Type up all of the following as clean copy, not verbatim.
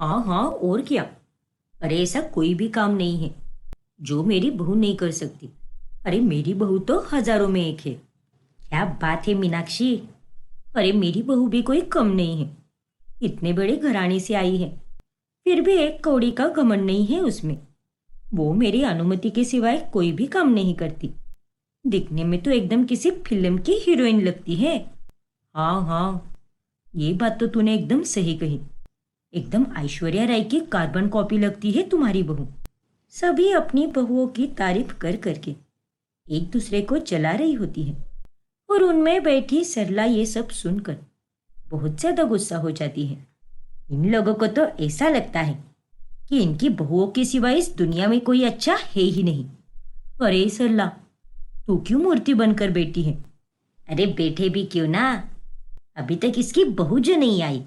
हाँ हाँ, और क्या। अरे ऐसा कोई भी काम नहीं है जो मेरी बहू नहीं कर सकती। अरे मेरी बहू तो हजारों में एक है। क्या बात है मीनाक्षी। अरे मेरी बहू भी कोई कम नहीं है। इतने बड़े घराने से आई है, फिर भी एक कौड़ी का घमंड नहीं है उसमें। वो मेरी अनुमति के सिवाय कोई भी काम नहीं करती। दिखने में तो एकदम किसी फिल्म की हीरोइन लगती है। हाँ हाँ, ये बात तो तूने एकदम सही कही। एकदम ऐश्वर्या राय की कार्बन कॉपी लगती है तुम्हारी बहू। सभी अपनी बहुओं की तारीफ कर करके एक दूसरे को चला रही होती है, और उनमें बैठी सरला ये सब सुनकर बहुत ज्यादा गुस्सा हो जाती है। इन लोगों को तो ऐसा लगता है कि इनकी बहुओं के सिवा इस दुनिया में कोई अच्छा है ही नहीं। अरे सरला, तू क्यों मूर्ति बनकर बैठी है? अरे बैठे भी क्यों ना, अभी तक इसकी बहू जो नहीं आई।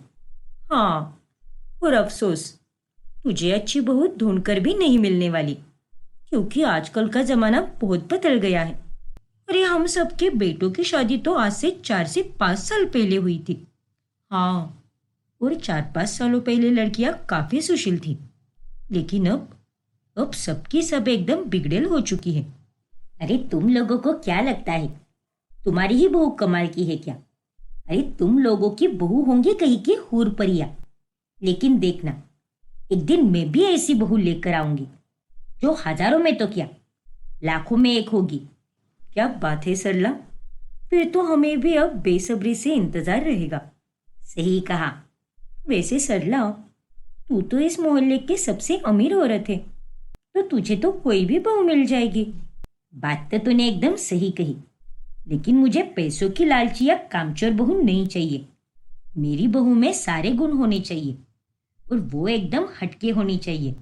हाँ, और अफसोस, तुझे अच्छी बहू ढूंढकर भी नहीं मिलने वाली, क्योंकि आजकल का जमाना बहुत बदल गया है। अरे हम सबके बेटों की शादी तो आज से 4 से 5 साल पहले हुई थी। हाँ, और 4 5 सालों पहले लड़कियां काफी सुशील थी, लेकिन अब सबकी सब एकदम बिगड़ेल हो चुकी है। अरे तुम लोगों को क्या लगता है तुम्हारी ही बहू कमाल की है क्या? अरे तुम लोगों की बहू होंगी कहीं की हूर परिया, लेकिन देखना, एक दिन मैं भी ऐसी बहू लेकर आऊंगी जो हजारों में तो क्या, लाखों में एक होगी। क्या बात है सरला, फिर तो हमें भी अब बेसब्री से इंतजार रहेगा। सही कहा। वैसे सरला, तू तो इस मोहल्ले की सबसे अमीर औरत है, तो तुझे तो कोई भी बहू मिल जाएगी। बात तो तूने एकदम सही कही, लेकिन मुझे पैसों की लालची या कामचोर बहू नहीं चाहिए। मेरी बहू में सारे गुण होने चाहिए, और वो एकदम हटके होनी चाहिए।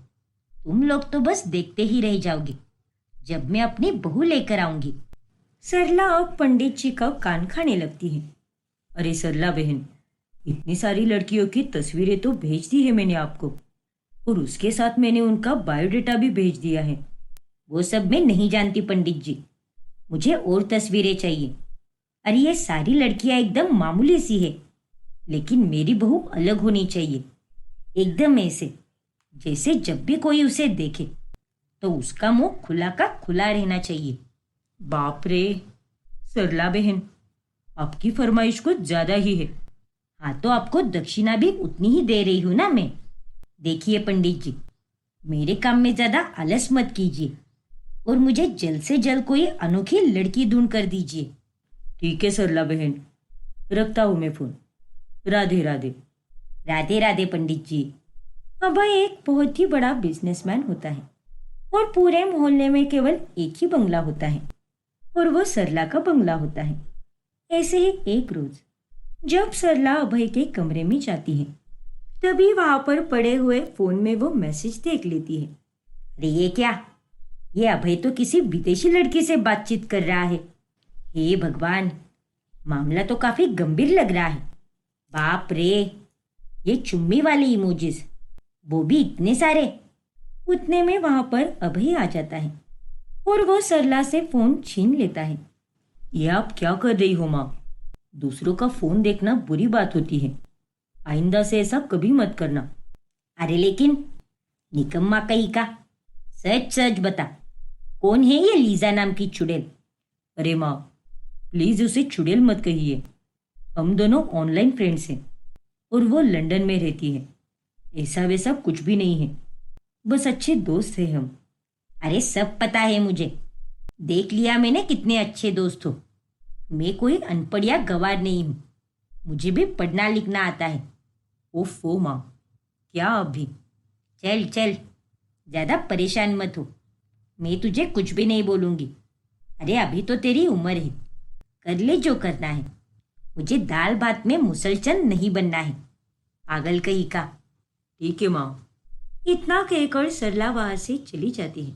तुम लोग तो बस देखते ही रह जाओगे जब मैं अपनी बहू लेकर आऊंगी। सरला अब पंडित जी का कान खाने लगती है। अरे सरला बहन, इतनी सारी लड़कियों की तस्वीरें तो भेज दी है मैंने आपको, और उसके साथ मैंने उनका बायोडेटा भी भेज दिया है। वो सब मैं नहीं जानती पंडित जी, मुझे और तस्वीरें चाहिए। अरे ये सारी लड़कियां एकदम मामूली सी है, लेकिन मेरी बहू अलग होनी चाहिए। एकदम ऐसे जैसे जब भी कोई उसे देखे तो उसका मुंह खुला का खुला रहना चाहिए। बाप रे सरला बहन, आपकी फरमाइश कुछ ज्यादा ही है। हाँ, तो आपको दक्षिणा भी उतनी ही दे रही हूं ना मैं। देखिए पंडित जी, मेरे काम में ज्यादा आलस मत कीजिए, और मुझे जल्द से जल्द कोई अनोखी लड़की ढूंढ कर दीजिए। ठीक है सरला बहन, रखता हूं मैं फोन। राधे राधे। राधे राधे पंडित जी। अभय एक बहुत ही बड़ा बिजनेसमैन होता है, और पूरे मोहल्ले में केवल एक ही बंगला होता है, और वो सरला का बंगला होता है। ऐसे ही एक रोज जब सरला अभय के कमरे में जाती है, तभी वहां पर पड़े हुए फोन में वो मैसेज देख लेती है। अरे ये क्या, ये अभय तो किसी विदेशी लड़की से बातचीत कर रहा है। हे भगवान, मामला तो काफी गंभीर लग रहा है। बाप रे, ये चुम्मी वाले इमोजीज, वो भी इतने सारे। उतने में वहां पर अभय आ जाता है, और वो सरला से फोन छीन लेता है। ये आप क्या कर रही हो माँ? दूसरों का फोन देखना बुरी बात होती है, आइंदा से ऐसा कभी मत करना। अरे लेकिन निकम्मा कहीं का, सच सच बता, कौन है ये लीजा नाम की चुड़ैल? अरे माँ, प्लीज उसे चुड़ैल मत कहिए। हम दोनों ऑनलाइन फ्रेंड्स हैं, और वो लंदन में रहती है। ऐसा वैसा कुछ भी नहीं है, बस अच्छे दोस्त हैं हम। अरे सब पता है मुझे, देख लिया मैंने कितने अच्छे दोस्त हो। मैं कोई अनपढ़ या गवार नहीं हूँ, मुझे भी पढ़ना लिखना आता है। ओफो माँ, क्या अभी? चल चल, ज्यादा परेशान मत हो, मैं तुझे कुछ भी नहीं बोलूंगी। अरे अभी तो तेरी उम्र है, कर ले जो करना है। मुझे दाल भात में मुसलचंद नहीं बनना है, पागल कहीं का। ठीक है माँ। इतना कहकर सरला वहां से चली जाती है,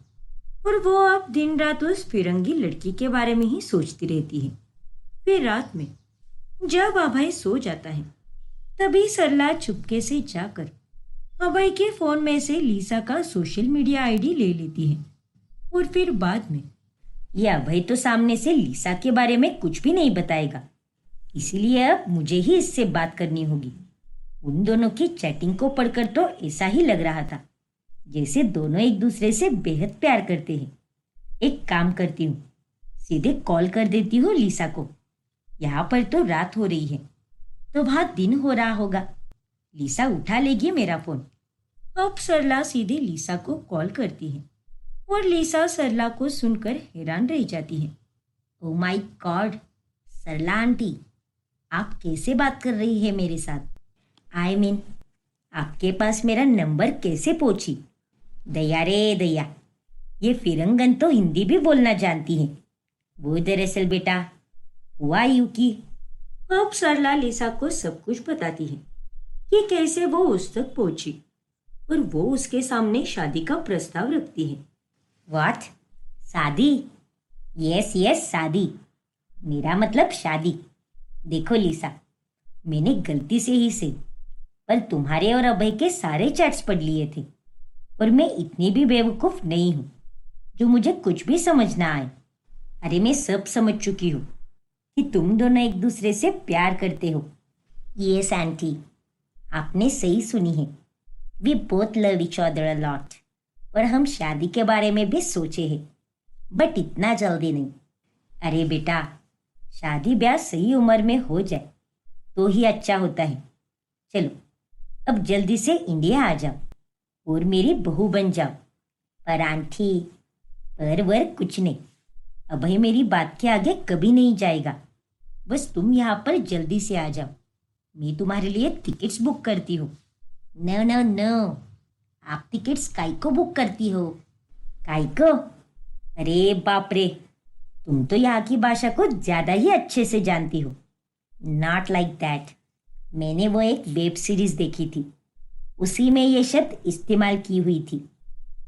और वो अब दिन रात उस फिरंगी लड़की के बारे में ही सोचती रहती है। फिर रात में जब अभय सो जाता है, तभी सरला चुपके से जाकर अभय के फोन में से लीसा का सोशल मीडिया आईडी ले लेती है, और फिर बाद में यह अभय तो सामने से लीसा के बारे में कुछ भी नहीं बताएगा, इसीलिए अब मुझे ही इससे बात करनी होगी। उन दोनों की चैटिंग को पढ़कर तो ऐसा ही लग रहा था जैसे दोनों एक दूसरे से बेहद प्यार करते हैं। एक काम करती हूँ, सीधे कॉल कर देती हूँ लीसा को। यहाँ पर तो रात हो रही है, तो वहां दिन हो रहा होगा। लीसा उठा लेगी मेरा फोन। अब सरला सीधे लीसा को कॉल करती है और लीसा सरला को सुनकर हैरान रह जाती है। Oh my god, Sarla aunty, आप कैसे बात कर रही है मेरे साथ? आई मीन, आपके पास मेरा नंबर कैसे पहुंची? दया रे दया, ये फिरंगन तो हिंदी भी बोलना जानती है। वो दरअसल बेटा हुआ यूं कि अब सरला लीसा को सब कुछ बताती है कि कैसे वो उस तक पहुंची और वो उसके सामने शादी का प्रस्ताव रखती है। व्हाट? शादी? यस यस, शादी। मेरा मतलब शादी। देखो लीसा, मैंने गलती से ही से पर तुम्हारे और अभय के सारे चैट्स पढ़ लिए थे और मैं इतनी भी बेवकूफ नहीं हूं जो मुझे कुछ भी समझ ना आए। अरे मैं सब समझ चुकी हूँ कि तुम दोनों एक दूसरे से प्यार करते हो। यस आंटी, आपने सही सुनी है। We both love each other a lot और हम शादी के बारे में भी सोचे हैं, बट इतना जल्दी नहीं। अरे बेटा, शादी ब्याह सही उम्र में हो जाए तो ही अच्छा होता है। चलो अब जल्दी से इंडिया आ जाओ और मेरी बहू बन जाओ। पर आंटी, पर वर कुछ नहीं, अभय मेरी बात के आगे कभी नहीं जाएगा। बस तुम यहाँ पर जल्दी से आ जाओ, मैं तुम्हारे लिए टिकट्स बुक करती हूँ। नो नो नो, आप टिकट्स काय को बुक करती हो? काय को? अरे बाप रे, तुम तो यहाँ की भाषा को ज़्यादा ही अच्छे से जानती हो। Not like that. मैंने वो एक वेब सीरीज देखी थी, उसी में ये शब्द इस्तेमाल की हुई थी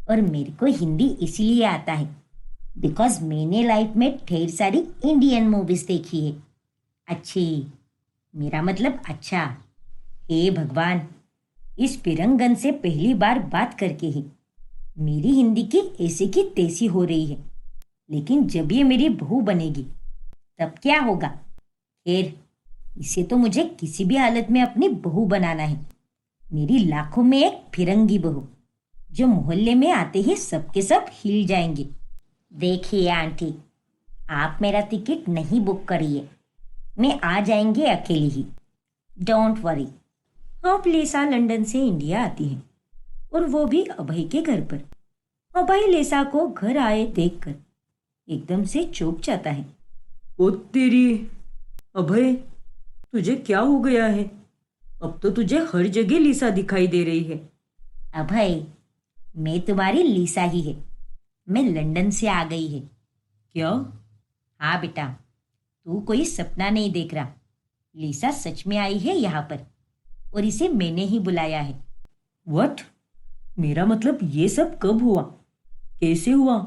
और मेरे को हिंदी इसीलिए आता है बिकॉज मैंने लाइफ में ढेर सारी इंडियन मूवीज देखी है। अच्छी, मेरा मतलब अच्छा। हे भगवान, इस फिरंगन से पहली बार बात करके ही मेरी हिंदी की ऐसी की तैसी हो रही है। लेकिन जब ये मेरी बहू बनेगी तब क्या होगा? खैर, इसे तो मुझे किसी भी हालत में अपनी बहू बनाना है। मेरी लाखों में एक फिरंगी बहू जो मोहल्ले में आते ही सबके सब हिल जाएंगे। देखिए आंटी, आप मेरा टिकट नहीं बुक करिए, मैं आ जाएंगे अकेली ही। Don't worry. अब लीसा लंदन से इंडिया आती है और वो भी अभय के घर पर। अभय लीसा को घर आए देखकर एकदम से चौंक जाता है। ओ तेरी, अभय, तुझे क्या हो गया है? अब तो तुझे हर जगह लीसा दिखाई दे रही है। अभय, मैं तुम्हारी लीसा ही है। मैं लंदन से आ गई है। क्या? हाँ बेटा, तू कोई सपना नहीं देख रहा। लीसा सच में आई है यहाँ पर और इसे मैंने ही बुलाया है। व्हाट? मेरा मतलब ये सब कब हुआ? कैसे हुआ?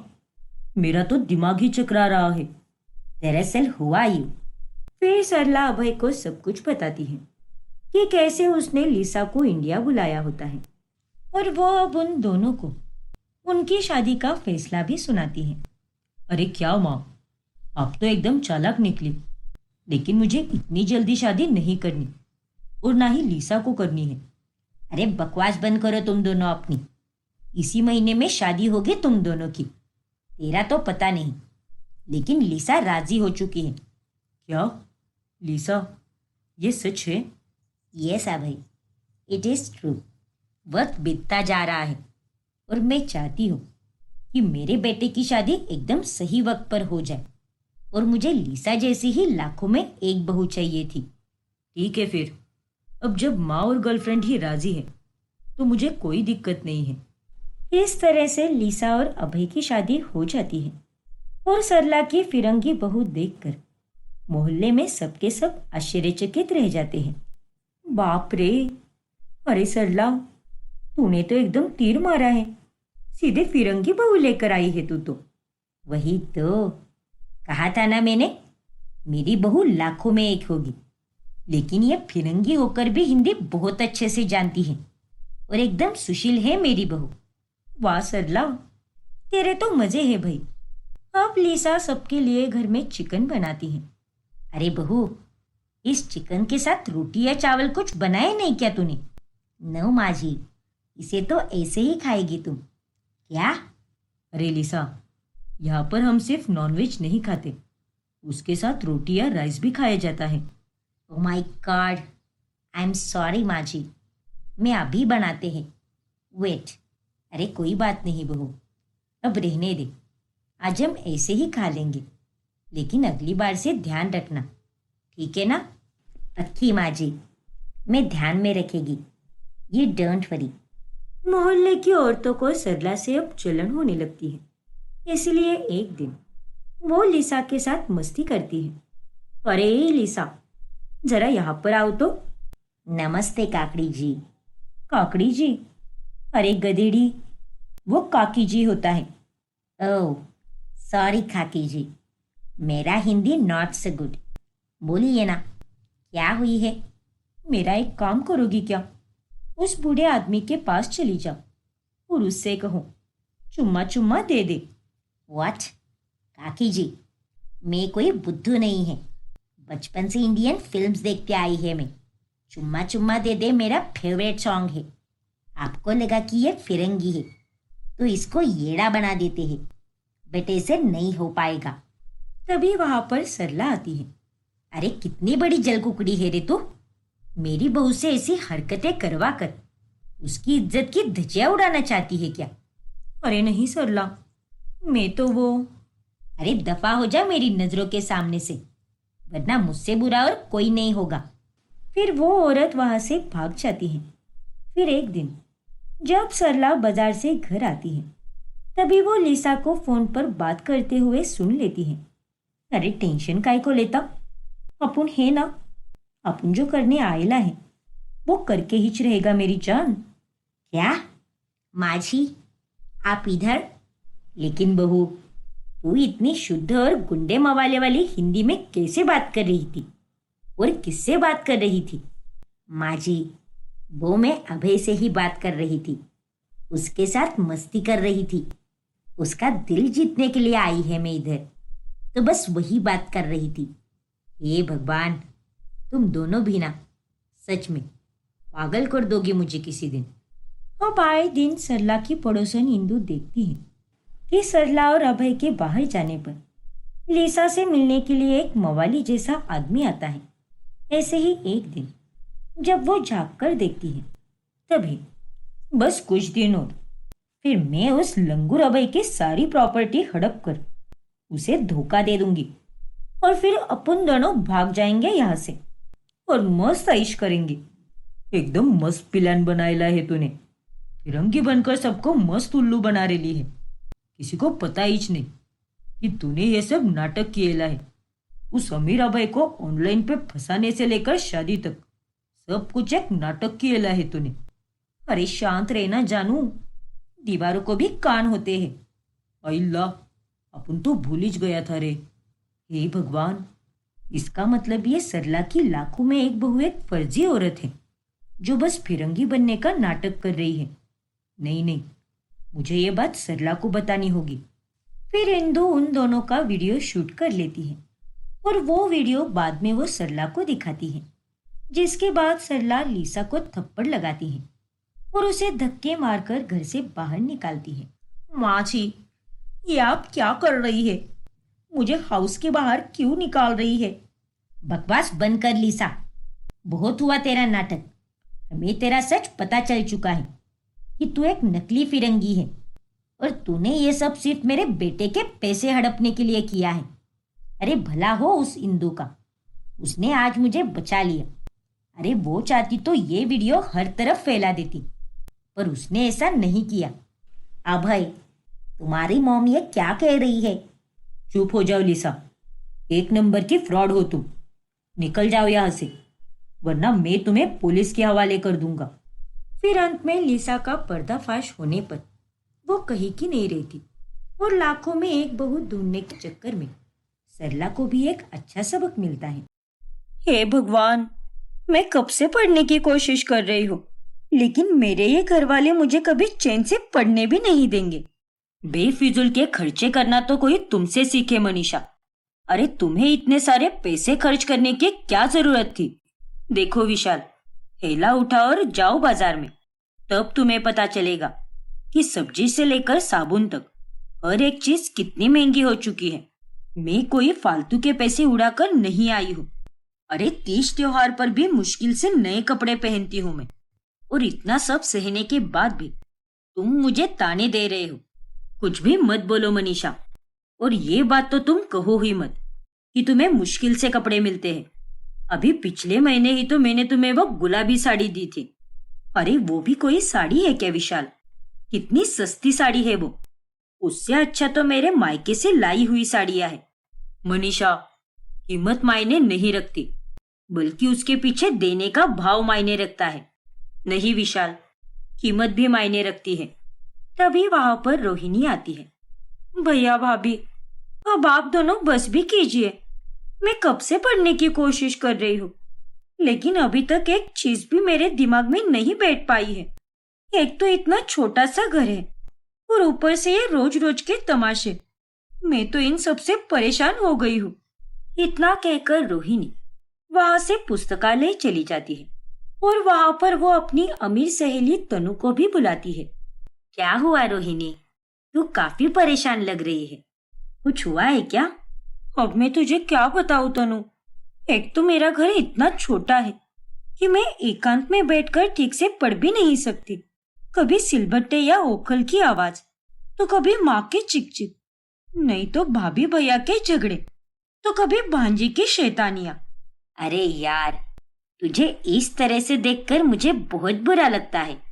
मेरा तो दिमाग ही चकरा रहा है। दरअसल हुआ यूं। फिर सरला अभय को सब कुछ बताती है कि कैसे उसने लीसा को इंडिया बुलाया होता है और वो अब उन दोनों को उनकी शादी का फैसला भी सुनाती है। अरे क्या माँ, आप तो एकदम चालाक निकली। लेकिन मुझे इतनी जल्दी शादी नहीं करनी और ना ही लीसा को करनी है। अरे बकवास बंद करो तुम दोनों अपनी। इसी महीने में शादी होगी तुम दोनों की। तेरा तो पता नहीं, लेकिन लीसा राजी हो चुकी है। क्या? लीसा, ये सच है? Yes Abhay, it is true. वक्त बीतता जा रहा है और मैं चाहती हूँ कि मेरे बेटे की शादी एकदम सही वक्त पर हो जाए और मुझे लीसा जैसी ही लाखों में एक बहू चाहिए थी। ठीक है फिर, अब जब माँ और गर्लफ्रेंड ही राजी है तो मुझे कोई दिक्कत नहीं है। इस तरह से लीसा और अभय की शादी हो जाती है और सरला की फिरंगी बहू देखकर मोहल्ले में सबके सब आश्चर्यचकित रह जाते हैं। बाप रे, अरे सरला, तूने तो एकदम तीर मारा है। सीधे फिरंगी बहू लेकर आई है तू तो। वही तो कहा था ना मैंने, मेरी बहू लाखों में एक होगी। लेकिन ये फिरंगी होकर भी हिंदी बहुत अच्छे से जानती है और एकदम सुशील है मेरी बहू। वाह सरला, तेरे तो मजे है भाई। अब लीसा सबके लिए घर में चिकन बनाती है। अरे बहू, इस चिकन के साथ रोटी या चावल कुछ बनाए नहीं क्या तूने? नो माँ जी, इसे तो ऐसे ही खाएगी तुम। क्या? अरे लिसा, यहाँ पर हम सिर्फ नॉनवेज नहीं खाते, उसके साथ रोटी या राइस भी खाया जाता है। Oh my God, I am sorry माँ जी, मैं अभी बनाते हैं। वेट, अरे कोई बात नहीं बहू, अब रहने दे, आज हम ऐसे ही खा लेंगे, लेकिन अगली बार से ध्यान रखना, ठीक है ना? पक्की माँ जी, मैं ध्यान में रखेगी, ये डोंट वरी। मोहल्ले की औरतों को सरला से अब जलन होने लगती है, इसलिए एक दिन वो लिसा के साथ मस्ती करती है। अरे लिसा, जरा यहाँ पर आओ तो। नमस्ते काकड़ी जी। काकड़ी जी? अरे गधेड़ी, वो काकी जी होता है। ओह सॉरी काकी जी, मेरा हिंदी नॉट सो गुड। बोलिए ना, क्या हुई है? मेरा एक काम करोगी क्या? उस बूढ़े आदमी के पास चली जाओ और उससे कहो चुम्मा चुम्मा दे दे। व्हाट? काकी जी, मैं कोई बुद्धू नहीं है, बचपन से इंडियन फिल्म्स देखते आई है मैं। चुम्मा चुम्मा दे दे मेरा फेवरेट सॉन्ग है। आपको लगा कि ये फिरंगी है तो इसको येड़ा बना देते हैं, बट ऐसे नहीं हो पाएगा। तभी वहां पर सरला आती है। अरे कितनी बड़ी जलकुकड़ी है रे तू, मेरी बहू से ऐसी हरकतें करवा कर उसकी इज्जत की धज्जियां उड़ाना चाहती है क्या? अरे नहीं सरला, मैं तो वो। अरे दफा हो जा मेरी नजरों के सामने से, वरना मुझसे बुरा और कोई नहीं होगा। फिर वो औरत वहां से भाग जाती है। फिर एक दिन जब सरला बाजार से घर आती है, तभी वो लिसा को फोन पर बात करते हुए सुन लेती है। अरे टेंशन काय को लेता, अपन है ना, अपन जो करने आएला है वो करके हिच रहेगा मेरी जान। क्या माझी, आप इधर? लेकिन बहू, तू इतनी शुद्ध और गुंडे मवाले वाली हिंदी में कैसे बात कर रही थी और किससे बात कर रही थी? माँ जी, वो मैं अभय से ही बात कर रही थी, उसके साथ मस्ती कर रही थी, उसका दिल जीतने के लिए आई है मैं इधर, तो बस वही बात कर रही थी। हे भगवान, तुम दोनों भी ना सच में पागल कर दोगे मुझे किसी दिन। अब आए दिन सरला की पड़ोसन इंदु देखती है कि सरला और अभय के बाहर जाने पर लिसा से मिलने के लिए एक मवाली जैसा आदमी आता है। ऐसे ही एक दिन जब वो झाँक कर देखती है, तभी बस कुछ दिन और फिर मैं उस लंगूर अभय की सारी प्रॉपर्टी हड़प कर उसे धोखा दे दूंगी और फिर अपन दोनों भाग जाएंगे यहाँ से और मस्त ऐश करेंगे। एकदम मस्त प्लान बनाएला है तूने, फिरंगी बनकर सबको मस्त उल्लू बना रेली है। किसी को पता ही नहीं कि तूने ये सब नाटक किएला है। उस अमीर अभय को ऑनलाइन पे फंसाने से लेकर शादी तक सब कुछ एक नाटक किएला है तूने। अरे शांत रहना जानू, दीवारों को भी कान होते हैं। अल्लाह, अपन तो भूल ही गया था रे। हे भगवान, इसका मतलब ये सरला की लाखों में एक बहू एक फर्जी औरत है जो बस फिरंगी बनने का नाटक कर रही है। नहीं नहीं, मुझे ये बात सरला को बतानी होगी। फिर इंदु उन दोनों का वीडियो शूट कर लेती है और वो वीडियो बाद में वो सरला को दिखाती है, जिसके बाद सरला लिसा को थप्पड़ लगाती है और उसे धक्के मारकर घर से बाहर निकालती है। माँ जी, ये आप क्या कर रही है? मुझे हाउस के बाहर क्यों निकाल रही है? बकवास बंद कर लिसा, बहुत हुआ तेरा नाटक। हमें तेरा सच पता चल चुका है कि तू एक नकली फिरंगी है और तूने ये सब सिर्फ मेरे बेटे के पैसे हड़पने के लिए किया है। अरे भला हो उस इंदु का, उसने आज मुझे बचा लिया। अरे वो चाहती तो ये वीडियो हर तरफ फैला देती, पर उसने ऐसा नहीं किया। अभय, तुम्हारी मॉम ये क्या कह रही है? चुप हो जाओ लिसा, एक नंबर की फ्रॉड हो तुम। निकल जाओ यहाँ से, वरना मैं तुम्हें पुलिस के हवाले कर दूंगा। फिर अंत में लिसा का पर्दाफाश होने पर वो कहीं की नहीं रहती और लाखों में एक बहू ढूंढने के चक्कर में सरला को भी एक अच्छा सबक मिलता है। हे भगवान, मैं कब से पढ़ने की कोशिश कर रही हूँ, लेकिन मेरे ये घर वाले मुझे कभी चैन से पढ़ने भी नहीं देंगे। बेफिजुल के खर्चे करना तो कोई तुमसे सीखे मनीषा। अरे तुम्हें इतने सारे पैसे खर्च करने की क्या जरूरत थी? देखो विशाल, थैला उठाओ और जाओ बाजार में। तब तुम्हें पता चलेगा कि सब्जी से लेकर साबुन तक हर एक चीज कितनी महंगी हो चुकी है। मैं कोई फालतू के पैसे उड़ाकर नहीं आई हूँ। अरे तीज त्योहार पर भी मुश्किल से नए कपड़े पहनती हूँ मैं, और इतना सब सहने के बाद भी तुम मुझे ताने दे रहे हो। कुछ भी मत बोलो मनीषा, और ये बात तो तुम कहो ही मत कि तुम्हें मुश्किल से कपड़े मिलते हैं। अभी पिछले महीने ही तो मैंने तुम्हें वो गुलाबी साड़ी दी थी। अरे वो भी कोई साड़ी है क्या विशाल? कितनी सस्ती साड़ी है वो। उससे अच्छा तो मेरे मायके से लाई हुई साड़ियां है। मनीषा, कीमत मायने नहीं रखती, बल्कि उसके पीछे देने का भाव मायने रखता है। नहीं विशाल, कीमत भी मायने रखती है। तभी वहां पर रोहिणी आती है। भैया भाभी, अब आप दोनों बस भी कीजिए। मैं कब से पढ़ने की कोशिश कर रही हूँ, लेकिन अभी तक एक चीज भी मेरे दिमाग में नहीं बैठ पाई है। एक तो इतना छोटा सा घर है, और ऊपर से ये रोज रोज के तमाशे। मैं तो इन सबसे परेशान हो गई हूँ। इतना कहकर रोहिणी वहां से पुस्तकालय चली जाती है, और वहां पर वो अपनी अमीर सहेली तनु को भी बुलाती है। क्या हुआ रोहिणी, तू काफी परेशान लग रही है। कुछ हुआ है क्या? अब मैं तुझे क्या बताऊं तनु। एक तो मेरा घर इतना छोटा है कि मैं एकांत में बैठकर ठीक से पढ़ भी नहीं सकती। कभी सिलबट्टे या ओखल की आवाज, तो कभी माँ के चिकचिक, नहीं तो भाभी भैया के झगड़े, तो कभी भांजी की शैतानियां। अरे यार, तुझे इस तरह से देखकर मुझे बहुत बुरा लगता है।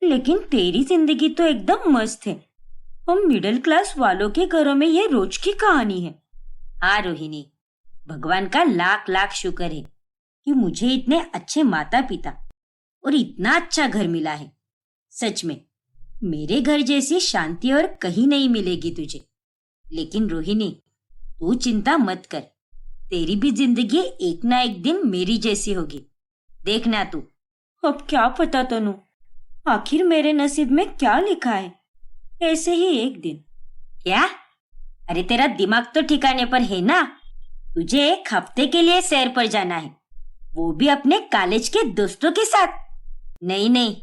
लेकिन तेरी जिंदगी तो एकदम मस्त है। हम मिडिल क्लास वालों के घरों में ये रोज की कहानी है। हाँ रोहिणी, भगवान का लाख लाख शुक्र है कि मुझे इतने अच्छे माता पिता और इतना अच्छा घर मिला है। सच में मेरे घर जैसी शांति और कहीं नहीं मिलेगी तुझे। लेकिन रोहिणी, तू चिंता मत कर, तेरी भी जिंदगी एक ना एक दिन मेरी जैसी होगी। देखना तू। अब क्या पता तनु, आखिर मेरे नसीब में क्या लिखा है। ऐसे ही एक दिन। क्या? अरे तेरा दिमाग तो ठिकाने पर है ना? तुझे एक हफ्ते के लिए सैर पर जाना है, वो भी अपने कॉलेज के दोस्तों के साथ। नहीं नहीं,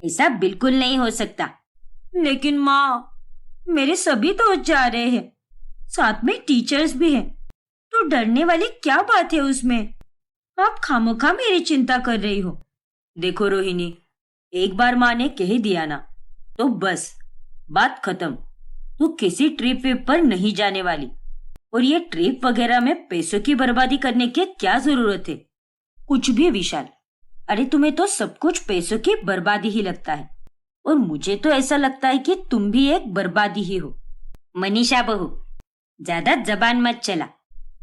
ऐसा बिल्कुल नहीं हो सकता। लेकिन माँ, मेरे सभी दोस्त जा रहे हैं, साथ में टीचर्स भी हैं, तो डरने वाली क्या बात है उसमें? आप खामोखा मेरी चिंता कर रही हो। देखो रोहिणी, एक बार माँ ने कह दिया ना, तो बस बात खत्म। तू किसी ट्रिप विप पर नहीं जाने वाली, और ये ट्रिप वगैरह में पैसों की बर्बादी करने की क्या जरूरत है? कुछ भी विशाल, अरे तुम्हें तो सब कुछ पैसों की बर्बादी ही लगता है, और मुझे तो ऐसा लगता है कि तुम भी एक बर्बादी ही हो। मनीषा बहू, ज्यादा जबान मत चला,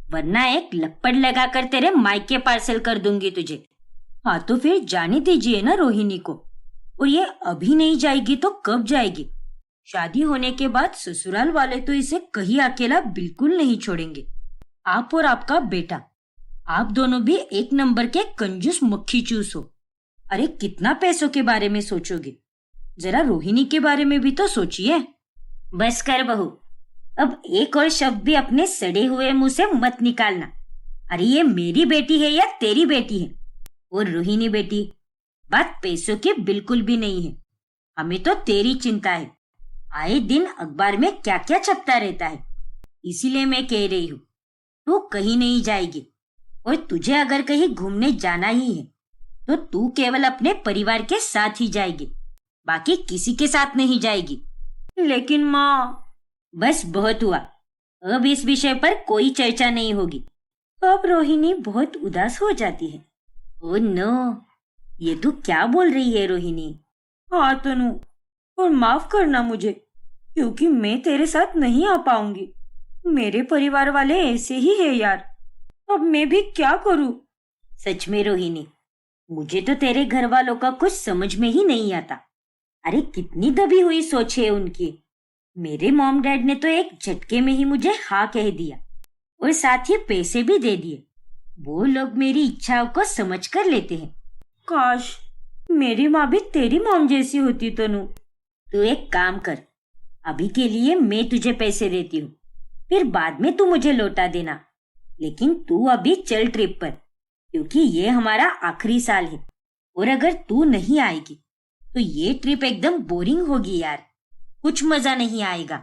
वरना एक लपड़ लगाकर तेरे मायके पार्सल कर दूंगी तुझे। हाँ तो फिर जाने दीजिए ना रोहिणी को, और ये अभी नहीं जाएगी तो कब जाएगी? शादी होने के बाद ससुराल वाले तो इसे कहीं अकेला बिल्कुल नहीं छोड़ेंगे। आप और आपका बेटा, आप दोनों भी एक नंबर के कंजूस मक्खी चूस हो। अरे कितना पैसों के बारे में सोचोगे? जरा रोहिणी के बारे में भी तो सोचिए। बस कर बहू, अब एक और शब्द भी अपने सड़े हुए मुंह से मत निकालना। अरे ये मेरी बेटी है या तेरी बेटी है? और रोहिणी बेटी, बात पैसों की बिल्कुल भी नहीं है। हमें तो तेरी चिंता है। आए दिन अखबार में क्या क्या छपता रहता है, इसीलिए मैं कह रही हूँ तू कहीं नहीं जाएगी। और तुझे अगर कहीं घूमने जाना ही है तो तू केवल अपने परिवार के साथ ही जाएगी, बाकी किसी के साथ नहीं जाएगी। लेकिन माँ, बस बहुत हुआ, अब इस विषय पर कोई चर्चा नहीं होगी। अब रोहिणी बहुत उदास हो जाती है। ओह नो, ये तू क्या बोल रही है रोहिणी? हाँ तनु, और माफ करना मुझे, क्योंकि मैं तेरे साथ नहीं आ पाऊंगी। मेरे परिवार वाले ऐसे ही है यार, अब मैं भी क्या करूं? सच में रोहिणी, मुझे तो तेरे घर वालों का कुछ समझ में ही नहीं आता। अरे कितनी दबी हुई सोच है उनकी। मेरे मॉम डैड ने तो एक झटके में ही मुझे हाँ कह दिया, और साथ ही पैसे भी दे दिए। वो लोग मेरी इच्छाओं को समझ कर लेते हैं। काश मेरी माँ भी तेरी मॉम जैसी होती तनु। तू एक काम कर, अभी के लिए मैं तुझे पैसे देती हूँ, फिर बाद में तू मुझे लौटा देना। लेकिन तू अभी चल ट्रिप पर, क्योंकि ये हमारा आखिरी साल है और अगर तू नहीं आएगी तो ये ट्रिप एकदम बोरिंग होगी यार, कुछ मजा नहीं आएगा।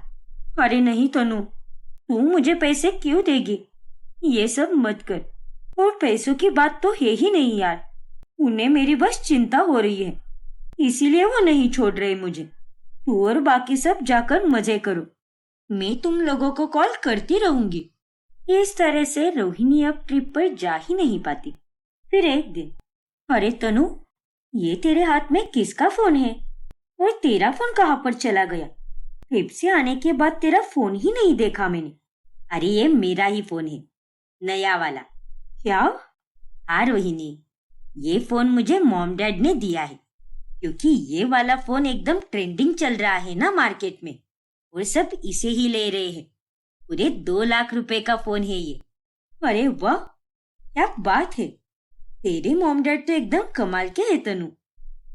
अरे नहीं तनु, तू मुझे पैसे क्यों देगी? ये सब मत कर। और पैसों की बात तो है ही नहीं यार, उन्हें मेरी बस चिंता हो रही है, इसीलिए वो नहीं छोड़ रहे मुझे। तू और बाकी सब जाकर मजे करो, मैं तुम लोगों को कॉल करती रहूंगी। इस तरह से रोहिणी अब ट्रिप पर जा ही नहीं पाती। फिर एक दिन, अरे तनु, ये तेरे हाथ में किसका फोन है? और तेरा फोन कहाँ पर चला गया? ट्रिप से आने के बाद तेरा फोन ही नहीं देखा मैंने। अरे ये मेरा ही फोन है, नया वाला। क्या? हाँ रोहिणी, ये फोन मुझे मॉम डैड ने दिया है, क्योंकि ये वाला फोन एकदम ट्रेंडिंग चल रहा है ना मार्केट में, और सब इसे ही ले रहे हैं। पूरे 2 लाख रुपए का फोन है ये। अरे वाह, क्या बात है! तेरे मॉम डैड तो एकदम कमाल के हैं तनु।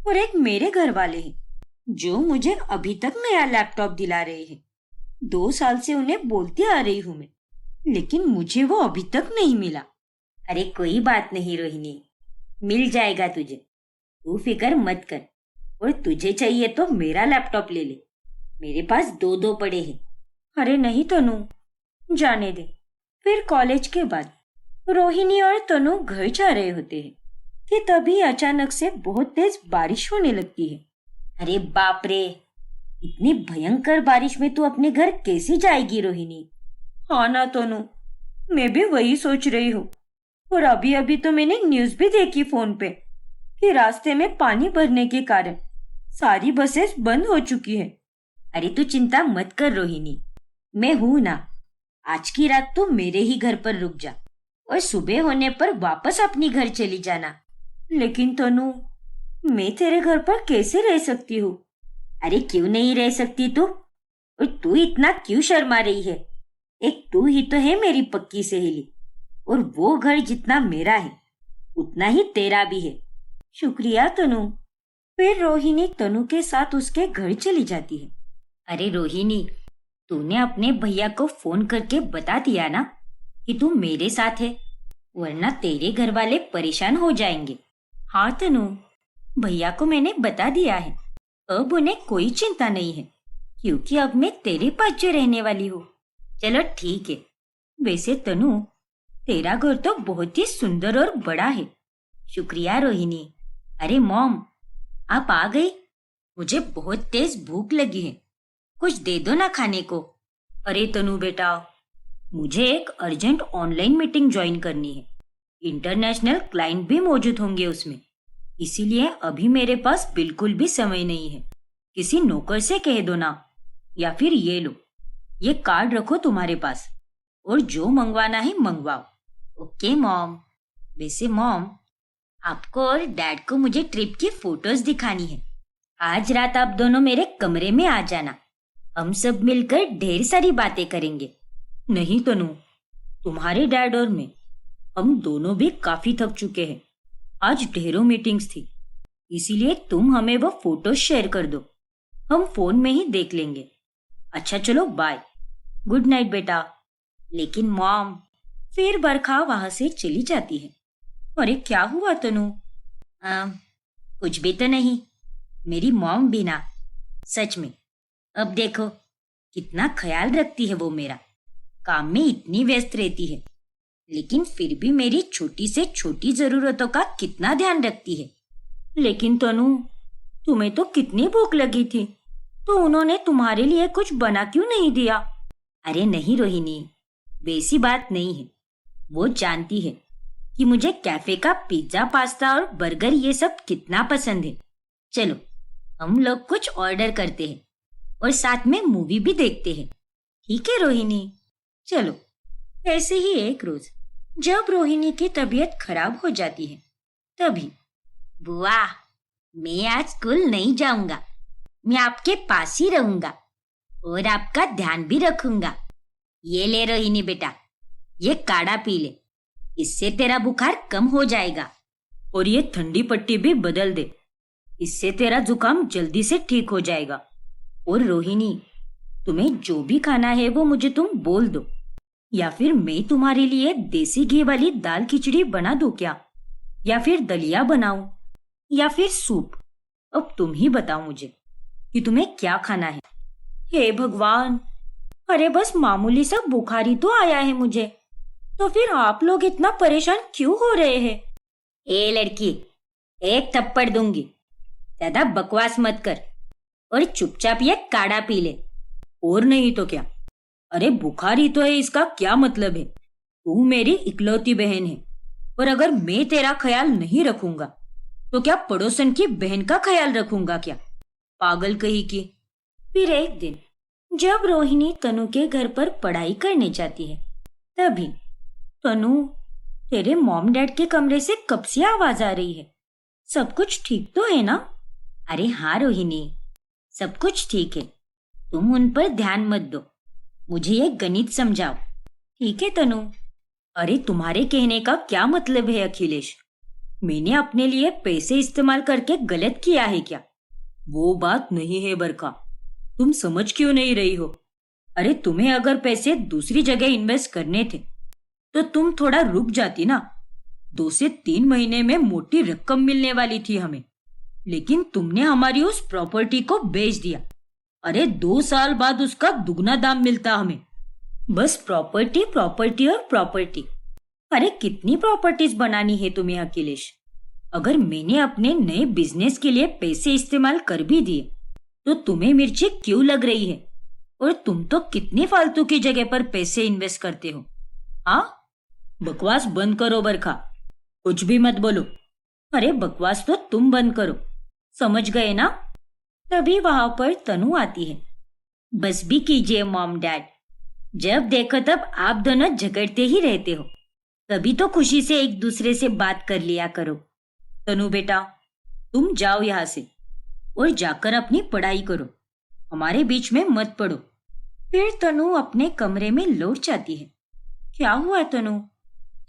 और एक मेरे घर वाले हैं जो मुझे अभी तक नया लैपटॉप दिला रहे हैं। 2 साल से उन्हें बोलती आ रही हूं मैं, लेकिन मुझे वो अभी तक नहीं मिला। अरे कोई बात नहीं रोहिणी, मिल जाएगा तुझे, तू फिक्र मत कर। और तुझे चाहिए तो मेरा लैपटॉप ले ले, मेरे पास 2 पड़े हैं। अरे नहीं तनु, जाने दे। फिर कॉलेज के बाद रोहिणी और तनु घर जा रहे होते हैं कि तभी अचानक से बहुत तेज बारिश होने लगती है। अरे बाप रे, इतनी भयंकर बारिश में तू अपने घर कैसे जाएगी रोहिणी? हाँ ना तनु, मैं भी वही सोच रही हूँ। और अभी अभी तो मैंने न्यूज भी देखी फोन पे कि रास्ते में पानी भरने के कारण सारी बसेस बंद हो चुकी है। अरे तू चिंता मत कर रोहिणी, मैं हूं ना। आज की रात तू मेरे ही घर पर रुक जा और सुबह होने पर वापस अपनी घर चली जाना। लेकिन तनु, मैं तेरे घर पर कैसे रह सकती हूँ? अरे क्यों नहीं रह सकती तू? और तू इतना क्यों शर्मा रही है? एक तू ही तो है मेरी पक्की सहेली, और वो घर जितना मेरा है उतना ही तेरा भी है। शुक्रिया तनु। फिर रोहिणी तनु के साथ उसके घर चली जाती है। अरे रोहिणी, तूने अपने भैया को फोन करके बता दिया ना कि तू मेरे साथ है, वरना तेरे घर वाले परेशान हो जाएंगे। हाँ तनु, भैया को मैंने बता दिया है। अब उन्हें कोई चिंता नहीं है, क्योंकि अब मैं तेरे पास जो रहने वाली हूँ। चलो ठीक है। वैसे तनु, तेरा घर तो बहुत ही सुंदर और बड़ा है। शुक्रिया रोहिणी। अरे मॉम, आप आ गई? मुझे बहुत तेज भूख लगी है, कुछ दे दो ना खाने को। अरे तनु बेटा, मुझे एक अर्जेंट ऑनलाइन मीटिंग ज्वाइन करनी है, इंटरनेशनल क्लाइंट भी मौजूद होंगे उसमें, इसीलिए अभी मेरे पास बिल्कुल भी समय नहीं है। किसी नौकर से कह दो ना, या फिर ये लो, ये कार्ड रखो तुम्हारे पास, और जो मंगवाना है मंगवाओ। Okay mom. वैसे मॉम, आपको और डैड को मुझे ट्रिप की फोटोज दिखानी है। आज रात आप दोनों मेरे कमरे में आ जाना, हम सब मिलकर ढेर सारी बातें करेंगे। नहीं तनु, तुम्हारे डैड और मैं, हम दोनों भी काफी थक चुके हैं। आज ढेरों मीटिंग्स थी, इसीलिए तुम हमें वो फोटोज शेयर कर दो, हम फोन में ही देख लेंगे। अच्छा चलो बाय, गुड नाइट बेटा। लेकिन मॉम, फिर बरखा वहां से चली जाती है। अरे क्या हुआ तनु? कुछ भी तो नहीं, मेरी मॉम भी ना, सच में। अब देखो कितना ख्याल रखती है वो मेरा, काम में इतनी व्यस्त रहती है, लेकिन फिर भी मेरी छोटी से छोटी जरूरतों का कितना ध्यान रखती है। लेकिन तनु, तुम्हें तो कितनी भूख लगी थी, तो उन्होंने तुम्हारे लिए कुछ बना क्यों नहीं दिया? अरे नहीं रोहिणी, वैसी बात नहीं है। वो जानती है कि मुझे कैफे का पिज्जा, पास्ता और बर्गर ये सब कितना पसंद है। चलो हम लोग कुछ ऑर्डर करते हैं और साथ में मूवी भी देखते हैं, ठीक है रोहिणी? चलो। ऐसे ही एक रोज जब रोहिणी की तबीयत खराब हो जाती है, तभी, बुआ, मैं आज स्कूल नहीं जाऊंगा, मैं आपके पास ही रहूंगा और आपका ध्यान भी रखूंगा। ये ले रोहिणी बेटा, ये काढ़ा पी ले, इससे तेरा बुखार कम हो जाएगा। और ये ठंडी पट्टी भी बदल दे, इससे तेरा जुकाम जल्दी से ठीक हो जाएगा। और रोहिणी, तुम्हें जो भी खाना है वो मुझे तुम बोल दो, या फिर मैं तुम्हारे लिए देसी घी वाली दाल खिचड़ी बना दूं क्या? या फिर दलिया बनाऊं? या फिर सूप? अब तुम ही बताओ मुझे कि तुम्हें क्या खाना है। हे भगवान, अरे बस मामूली सा बुखार ही तो आया है मुझे, तो फिर आप लोग इतना परेशान क्यों हो रहे हैं? ए लड़की, एक थप्पड़ दूंगी, ज्यादा बकवास मत कर और चुपचाप ये काढ़ा पी ले। और नहीं तो क्या? अरे बुखार ही तो है, इसका क्या मतलब है? तू मेरी इकलौती बहन है, और अगर मैं तेरा ख्याल नहीं रखूंगा तो क्या पड़ोसन की बहन का ख्याल रखूंगा क्या? पागल कहीं की। फिर एक दिन जब रोहिणी तनु के घर पर पढ़ाई करने जाती है, तभी तनु, तेरे मॉम डैड के कमरे से कब से आवाज आ रही है? सब कुछ ठीक तो है ना? अरे हाँ रोहिणी, सब कुछ ठीक है, तुम उन पर ध्यान मत दो, मुझे ये गणित समझाओ। ठीक है तनु। अरे तुम्हारे कहने का क्या मतलब है अखिलेश? मैंने अपने लिए पैसे इस्तेमाल करके गलत किया है क्या? वो बात नहीं है बरखा, तुम समझ क्यों नहीं रही हो? अरे तुम्हें अगर पैसे दूसरी जगह इन्वेस्ट करने थे तो तुम थोड़ा रुक जाती ना। 2 से 3 महीने में मोटी रकम मिलने वाली थी हमें, लेकिन तुमने हमारी उस प्रॉपर्टी को बेच दिया। अरे 2 साल बाद उसका दुगना दाम मिलता हमें। बस प्रॉपर्टी प्रॉपर्टी और प्रॉपर्टी। अरे कितनी प्रॉपर्टीज बनानी है तुम्हें अखिलेश? अगर मैंने अपने नए बिजनेस के लिए पैसे इस्तेमाल कर भी दिए तो तुम्हें मिर्ची क्यों लग रही है? और तुम तो कितनी फालतू की जगह पर पैसे इन्वेस्ट करते हो। हाँ, बकवास बंद करो बरखा, कुछ भी मत बोलो। अरे बकवास तो तुम बंद करो, समझ गए ना? तभी वहां पर तनु आती है। बस भी कीजिए मॉम डैड, जब देखो तब आप दोनों झगड़ते ही रहते हो, तभी तो खुशी से एक दूसरे से बात कर लिया करो। तनु बेटा, तुम जाओ यहाँ से और जाकर अपनी पढ़ाई करो, हमारे बीच में मत पड़ो। फिर तनु अपने कमरे में लौट जाती है। क्या हुआ तनु,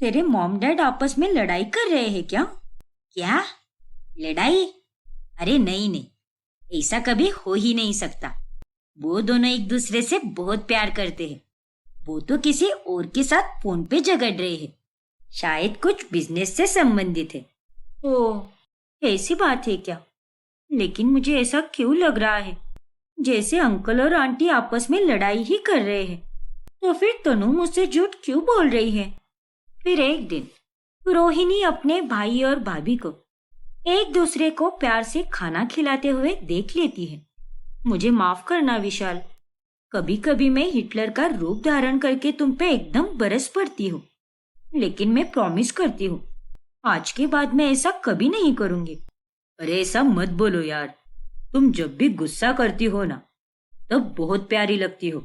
तेरे मॉम डैड आपस में लड़ाई कर रहे हैं क्या? क्या लड़ाई? अरे नहीं नहीं, ऐसा कभी हो ही नहीं सकता। वो दोनों एक दूसरे से बहुत प्यार करते हैं। वो तो किसी और के साथ फोन पे झगड़ रहे हैं, शायद कुछ बिजनेस से संबंधित है। ओह, ऐसी बात है क्या? लेकिन मुझे ऐसा क्यों लग रहा है जैसे अंकल और आंटी आपस में लड़ाई ही कर रहे हैं। तो फिर तनु मुझसे झूठ क्यों बोल रही है? फिर एक दिन रोहिणी अपने भाई और भाभी को एक दूसरे को प्यार से खाना खिलाते हुए देख लेती है। मुझे माफ करना विशाल, कभी कभी मैं हिटलर का रूप धारण करके तुम पे एकदम बरस पड़ती हूँ, लेकिन मैं प्रॉमिस करती हूँ आज के बाद मैं ऐसा कभी नहीं करूंगी। अरे ऐसा मत बोलो यार, तुम जब भी गुस्सा करती हो ना तब बहुत प्यारी लगती हो,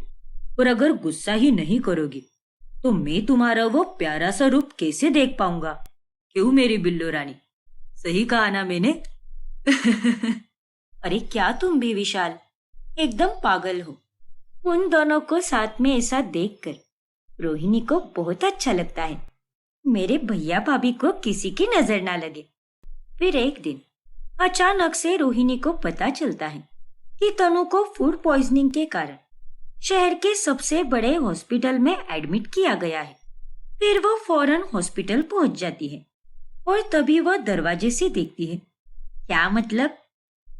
और अगर गुस्सा ही नहीं करोगी तो मैं तुम्हारा वो प्यारा सा रूप कैसे देख पाऊंगा? क्यों मेरी बिल्लो रानी, सही कहा ना मैंने? अरे क्या तुम भी विशाल एकदम पागल हो। उन दोनों को साथ में ऐसा देखकर रोहिणी को बहुत अच्छा लगता है। मेरे भैया भाभी को किसी की नजर ना लगे। फिर एक दिन अचानक से रोहिणी को पता चलता है कि तनु को फूड पॉइजनिंग के कारण शहर के सबसे बड़े हॉस्पिटल में एडमिट किया गया है। फिर वो फौरन हॉस्पिटल पहुंच जाती है और तभी वह दरवाजे से देखती है। क्या मतलब,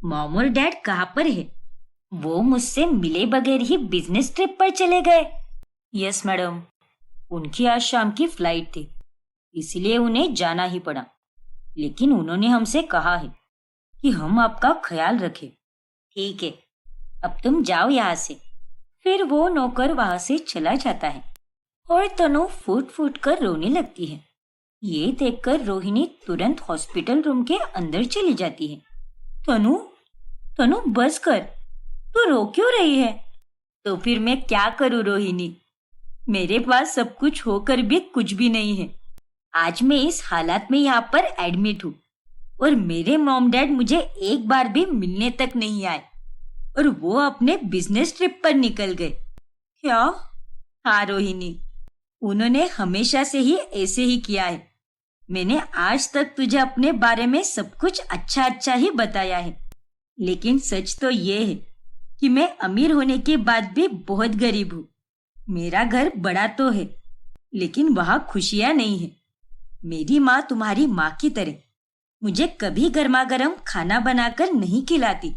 मॉम और डैड कहाँ पर है? वो मुझसे मिले बगैर ही बिजनेस ट्रिप पर चले गए? यस मैडम, उनकी आज शाम की फ्लाइट थी, इसलिए उन्हें जाना ही पड़ा, लेकिन उन्होंने हमसे कहा है कि हम आपका ख्याल रखें। ठीक है, अब तुम जाओ यहाँ से। फिर वो नौकर वहां से चला जाता है और तनु फूट फूट कर रोने लगती है। ये देखकर रोहिणी तुरंत हॉस्पिटल रूम के अंदर चली जाती है। तनु, तनु बस कर, तू रो क्यों रही है? तो फिर मैं क्या करूं रोहिणी, मेरे पास सब कुछ होकर भी कुछ भी नहीं है। आज मैं इस हालत में यहाँ पर एडमिट हूँ और मेरे मॉम डैड मुझे एक बार भी मिलने तक नहीं आए, और वो अपने बिजनेस ट्रिप पर निकल गए। क्या? हाँ रोहिणी, उन्होंने हमेशा से ही ऐसे ही किया है। मैंने आज तक तुझे अपने बारे में सब कुछ अच्छा अच्छा ही बताया है, लेकिन सच तो ये है कि मैं अमीर होने के बाद भी बहुत गरीब हूँ। मेरा घर बड़ा तो है, लेकिन वहां खुशियां नहीं है। मेरी माँ तुम्हारी माँ की तरह मुझे कभी गर्मा गर्म खाना बनाकर नहीं खिलाती।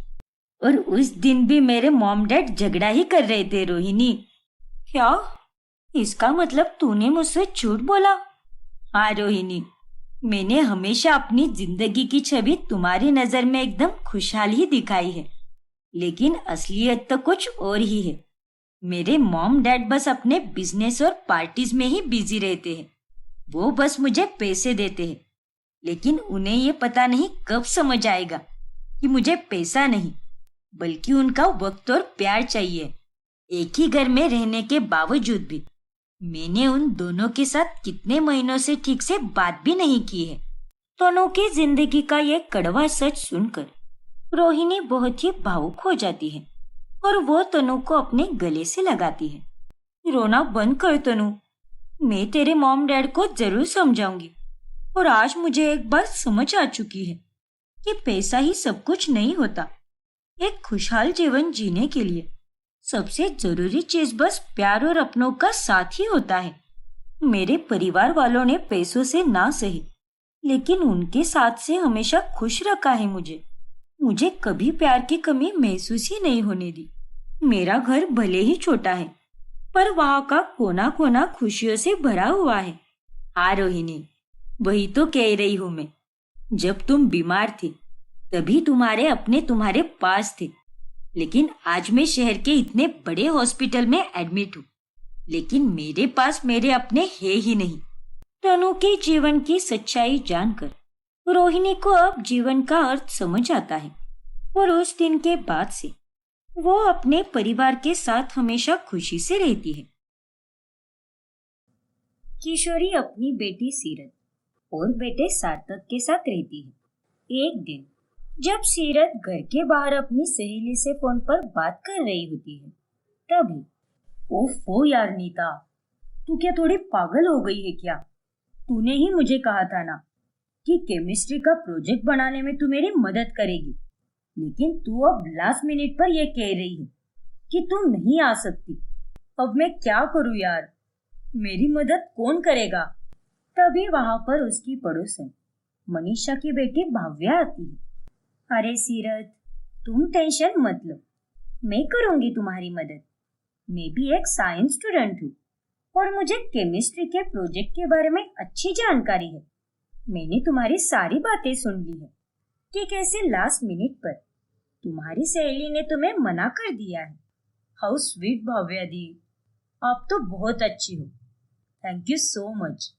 और उस दिन भी मेरे मॉम डैड झगड़ा ही कर रहे थे रोहिणी। क्या? इसका मतलब तूने मुझसे झूठ बोला? हाँ रोहिणी, मैंने हमेशा अपनी जिंदगी की छवि तुम्हारी नजर में एकदम खुशहाल ही दिखाई है, लेकिन असलियत तो कुछ और ही है। मेरे मॉम डैड बस अपने बिजनेस और पार्टीज में ही बिजी रहते हैं। वो बस मुझे पैसे देते हैं, लेकिन उन्हें ये पता नहीं कब समझ आएगा कि मुझे पैसा नहीं बल्कि उनका वक्त और प्यार चाहिए। एक ही घर में रहने के बावजूद भी मैंने उन दोनों के साथ कितने महीनों से ठीक से बात भी नहीं की है। दोनों की जिंदगी का ये कड़वा सच सुनकर रोहिणी बहुत ही भावुक हो जाती है और वो तनु को अपने गले से लगाती है। रोना बंद कर तनु, मैं तेरे मॉम डैड को जरूर समझाऊंगी। और आज मुझे एक बात समझ आ चुकी है कि पैसा ही सब कुछ नहीं होता। एक खुशहाल जीवन जीने के लिए सबसे जरूरी चीज बस प्यार और अपनों का साथ ही होता है। मेरे परिवार वालों ने पैसों से ना सही, लेकिन उनके साथ से हमेशा खुश रखा है मुझे कभी प्यार की कमी महसूस ही नहीं होने दी। मेरा घर भले ही छोटा है, पर वहाँ का कोना कोना खुशियों से भरा हुआ है। हाँ रोहिणी, वही तो कह रही हूँ मैं। जब तुम बीमार थे तभी तुम्हारे अपने तुम्हारे पास थे, लेकिन आज मैं शहर के इतने बड़े हॉस्पिटल में एडमिट हूँ, लेकिन मेरे पास मेरे अपने है ही नहीं। तनु के जीवन की सच्चाई जानकर रोहिणी को अब जीवन का अर्थ समझ आता है और उस दिन के बाद से वो अपने परिवार के साथ हमेशा खुशी से रहती है। किशोरी अपनी बेटी सीरत और बेटे सार्थक के साथ रहती है। एक दिन जब सीरत घर के बाहर अपनी सहेली से फोन पर बात कर रही होती है, तभी ओफो यार नीता, तू क्या थोड़ी पागल हो गई है क्या? तूने ही मुझे कहा था ना कि केमिस्ट्री का प्रोजेक्ट बनाने में तू मेरी मदद करेगी, लेकिन तू अब लास्ट मिनट पर यह कह रही है कि तू नहीं आ सकती। अब मैं क्या करूं यार, मेरी मदद कौन करेगा? तभी वहां पर उसकी पड़ोसन मनीषा की बेटी भाव्या आती है। अरे सीरत, तुम टेंशन मत लो, मैं करूंगी तुम्हारी मदद। मैं भी एक साइंस स्टूडेंट हूँ और मुझे केमिस्ट्री के प्रोजेक्ट के बारे में अच्छी जानकारी है। मैंने तुम्हारी सारी बातें सुन ली है कि कैसे लास्ट मिनट पर तुम्हारी सहेली ने तुम्हें मना कर दिया है। हाउ स्वीट भाव्या दी, आप तो बहुत अच्छी हो। Thank you so much.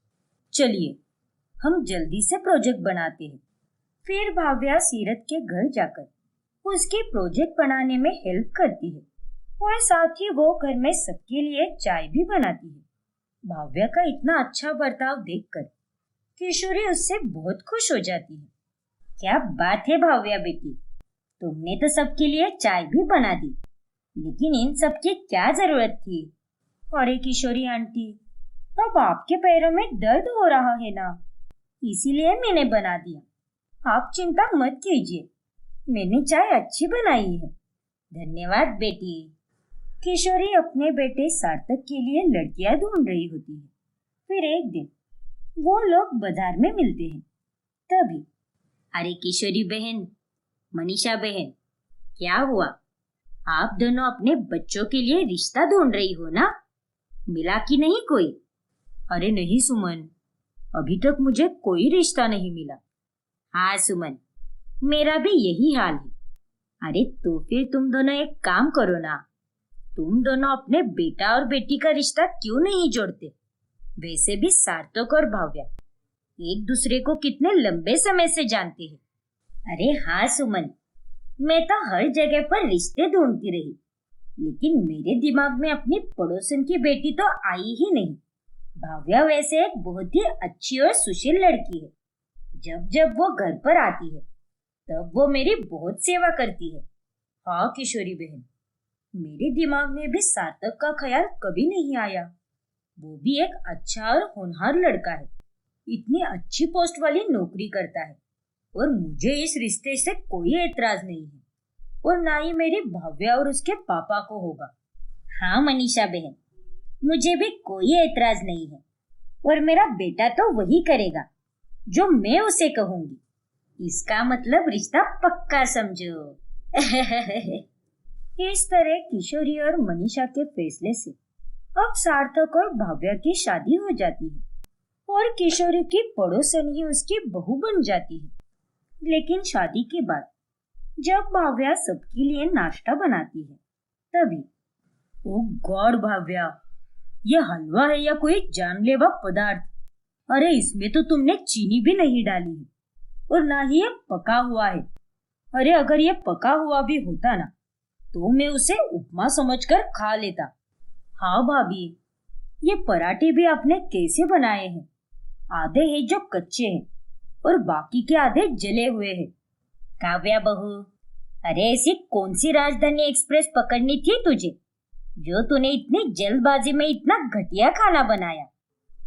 चलिए हम जल्दी से प्रोजेक्ट बनाते हैं। फिर भाव्या सीरत के घर जाकर उसके प्रोजेक्ट बनाने में हेल्प करती है और साथ ही वो घर में सबके लिए चाय भी बनाती है। भाव्या का इतना अच्छा बर्ताव देखकर किशोरी उससे बहुत खुश हो जाती है। क्या बात है भाव्या बेटी, तुमने तो सबके लिए चाय भी बना दी, लेकिन इन सब की क्या जरूरत थी? अरे किशोरी आंटी, अब आपके पैरों में दर्द हो रहा है ना, इसीलिए मैंने बना दिया। आप चिंता मत कीजिए, मैंने चाय अच्छी बनाई है। धन्यवाद बेटी। किशोरी अपने बेटे सार्थक के लिए लड़कियां ढूंढ रही होती है। फिर एक दिन वो लोग बाजार में मिलते हैं। तभी अरे किशोरी बहन, मनीषा बहन, क्या हुआ? आप दोनों अपने बच्चों के लिए रिश्ता ढूंढ रही हो ना? मिला कि नहीं कोई? अरे नहीं सुमन, अभी तक मुझे कोई रिश्ता नहीं मिला। हाँ सुमन, मेरा भी यही हाल है। अरे तो फिर तुम दोनों एक काम करो ना, तुम दोनों अपने बेटा और बेटी का रिश्ता क्यों नहीं जोड़ते? वैसे भी सार्थक और भाव्या एक दूसरे को कितने लंबे समय से जानते हैं। अरे हाँ सुमन, मैं तो हर जगह पर रिश्ते ढूंढती रही, लेकिन मेरे दिमाग में अपनी पड़ोसन की बेटी तो आई ही नहीं। भाव्या वैसे एक बहुत ही अच्छी और सुशील लड़की है। जब जब वो घर पर आती है तब वो मेरी बहुत सेवा करती है। हाँ किशोरी बहन, मेरे दिमाग में भी सार्थक का ख्याल कभी नहीं आया। वो भी एक अच्छा और होनहार लड़का है, इतनी अच्छी पोस्ट वाली नौकरी करता है और मुझे इस रिश्ते से कोई एतराज नहीं है और ना ही मेरी भाव्या और उसके पापा को होगा। हाँ मनीषा बहन, मुझे भी कोई एतराज नहीं है। और मेरा बेटा तो वही करेगा जो मैं उसे कहूंगी। इसका मतलब रिश्ता पक्का समझो। इस तरह किशोरी और मनीषा के फैसले से अब सार्थक और भाव्या की शादी हो जाती है और किशोरी की पड़ोसन ही उसकी बहू बन जाती है। लेकिन शादी के बाद जब भाव्या सबके लिए नाश्ता बनाती है तभी, ओ गॉड भाव्या, ये हलवा है या कोई जानलेवा पदार्थ? अरे इसमें तो तुमने चीनी भी नहीं डाली है और ना ही ये पका हुआ है। अरे अगर ये पका हुआ भी होता ना तो मैं उसे उपमा समझकर खा लेता। हाँ भाभी, ये पराठे भी आपने कैसे बनाए हैं? आधे हैं जो कच्चे हैं और बाकी के आधे जले हुए हैं। काव्या बहू, अरे ऐसी कौन सी राजधानी एक्सप्रेस पकड़नी थी तुझे जो तूने इतनी जल्दबाजी में इतना घटिया खाना बनाया?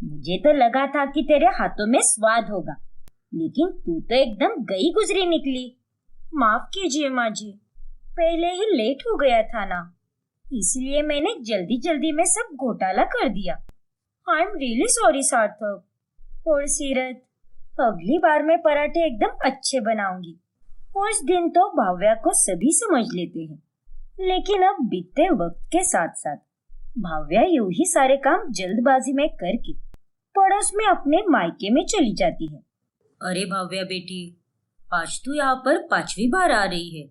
मुझे तो लगा था कि तेरे हाथों में स्वाद होगा, लेकिन तू तो एकदम गई गुजरी निकली। माफ कीजिए माँ जी, पहले ही लेट हो गया था ना, इसलिए मैंने जल्दी जल्दी में सब घोटाला कर दिया। आई एम रियली सॉरी सार्थक और सीरत, अगली बार मैं पराठे एकदम अच्छे बनाऊंगी। उस दिन तो भाव्या को सभी समझ लेते हैं, लेकिन अब बीतते वक्त के साथ साथ भाव्या यूं ही सारे काम जल्दबाजी में करके पड़ोस में अपने मायके में चली जाती है। अरे भाव्या बेटी, आज तू यहाँ पर 5वीं बार आ रही है।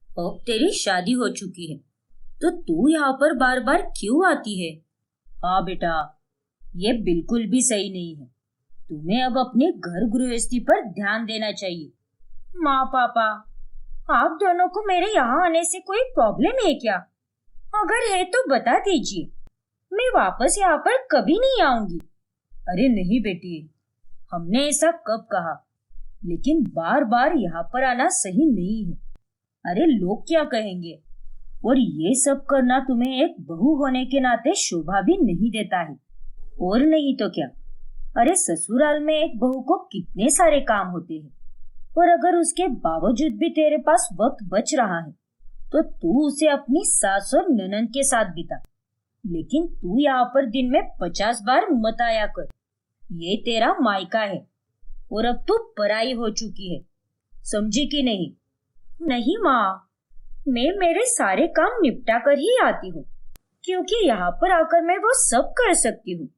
अब तेरी शादी हो चुकी है तो तू यहाँ पर बार बार क्यों आती है? हाँ बेटा, ये बिल्कुल भी सही नहीं है। तुम्हें अब अपने घर गृहस्थी पर ध्यान देना चाहिए। माँ पापा, आप दोनों को मेरे यहाँ आने से कोई प्रॉब्लम है क्या? अगर है तो बता दीजिए, मैं वापस यहाँ पर कभी नहीं आऊंगी। अरे नहीं बेटी, हमने ऐसा कब कहा? लेकिन बार बार यहाँ पर आना सही नहीं है। अरे लोग क्या कहेंगे? और ये सब करना तुम्हें एक बहू होने के नाते शोभा भी नहीं देता है। और नहीं तो क्या, अरे ससुराल में एक बहू को कितने सारे काम होते हैं, और अगर उसके बावजूद भी तेरे पास वक्त बच रहा है तो तू उसे अपनी सास और ननद के साथ बिता। लेकिन तू यहाँ पर दिन में 50 बार मत आया कर। ये तेरा मायका है और अब तू पराई हो चुकी है, समझी कि नहीं? नहीं माँ, मैं मेरे सारे काम निपटा कर ही आती हूँ, क्योंकि यहाँ पर आकर मैं वो सब कर सकती हूँ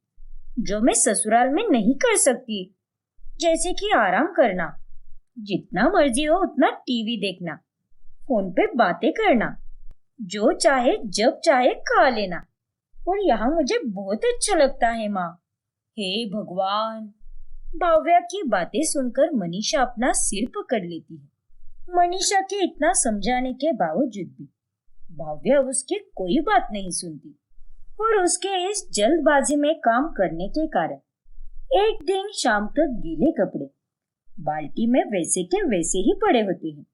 जो मैं ससुराल में नहीं कर सकती। जैसे कि आराम करना, जितना मर्जी हो उतना टीवी देखना, फोन पे बातें करना, जो चाहे जब चाहे खा लेना। और यहाँ मुझे बहुत अच्छा लगता है माँ। हे भगवान! भाव्या की बातें सुनकर मनीषा अपना सिर पकड़ लेती है। मनीषा के इतना समझाने के बावजूद भी भाव्या उसकी कोई बात नहीं सुनती और उसके इस जल्दबाजी में काम करने के कारण एक दिन शाम तक गीले कपड़े बाल्टी में वैसे के वैसे ही पड़े होते हैं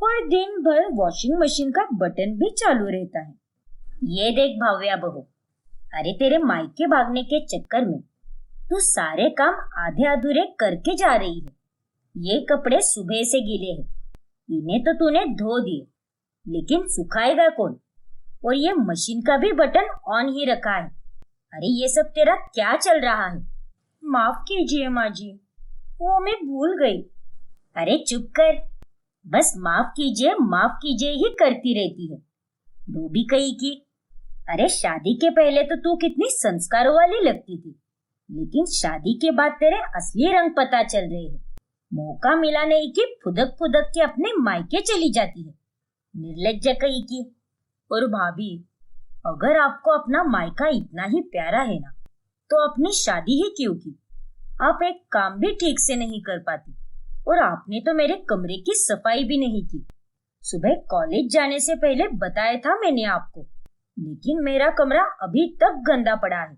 और दिन भर वॉशिंग मशीन का बटन भी चालू रहता है। ये देख भाव्या बहू, अरे तेरे मायके भागने के चक्कर में तू सारे काम आधे अधूरे करके जा रही है। ये कपड़े सुबह से गीले हैं, इन्हें तो तूने धो दिए, लेकिन सुखाएगा कौन? और ये मशीन का भी बटन ऑन ही रखा है। अरे ये सब तेरा क्या चल रहा है? माफ कीजिए माँ जी, वो मैं भूल गई। अरे चुप कर, बस माफ कीजिए ही करती रहती है, धोबी कहीं की। अरे शादी के पहले तो तू कितनी संस्कारों वाली लगती थी, लेकिन शादी के बाद तेरे असली रंग पता चल रहे हैं। मौका मिला नहीं कि फुदक फुदक के अपने मायके चली जाती है, निर्लज्ज कहीं की। और भाभी, अगर आपको अपना मायका इतना ही प्यारा है ना, तो अपनी शादी ही क्यों की? आप एक काम भी ठीक से नहीं कर पाती, और आपने तो मेरे कमरे की सफाई भी नहीं की। सुबह कॉलेज जाने से पहले बताया था मैंने आपको, लेकिन मेरा कमरा अभी तक गंदा पड़ा है।